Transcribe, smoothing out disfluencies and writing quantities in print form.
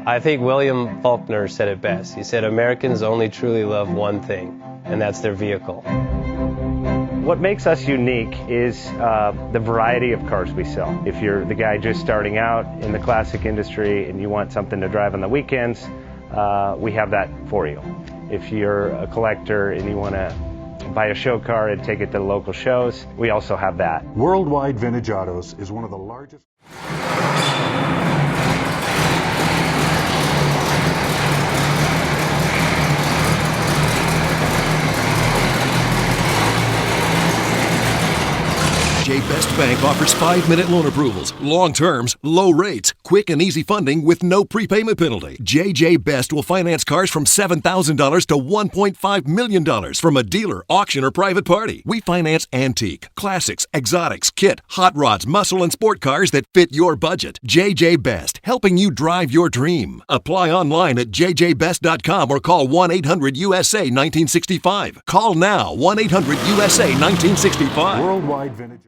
I think William Faulkner said it best. He said, Americans only truly love one thing, and that's their vehicle. What makes us unique is the variety of cars we sell. If you're the guy just starting out in the classic industry and you want something to drive on the weekends, we have that for you. If you're a collector and you want to buy a show car and take it to the local shows, we also have that. Worldwide Vintage Autos is one of the largest. JJ Best Bank offers 5-minute loan approvals, long terms, low rates, quick and easy funding with no prepayment penalty. JJ Best will finance cars from $7,000 to $1.5 million from a dealer, auction, or private party. We finance antique, classics, exotics, kit, hot rods, muscle, and sport cars that fit your budget. JJ Best, helping you drive your dream. Apply online at jjbest.com or call 1-800-USA-1965. Call now, 1-800-USA-1965. Worldwide Vintage.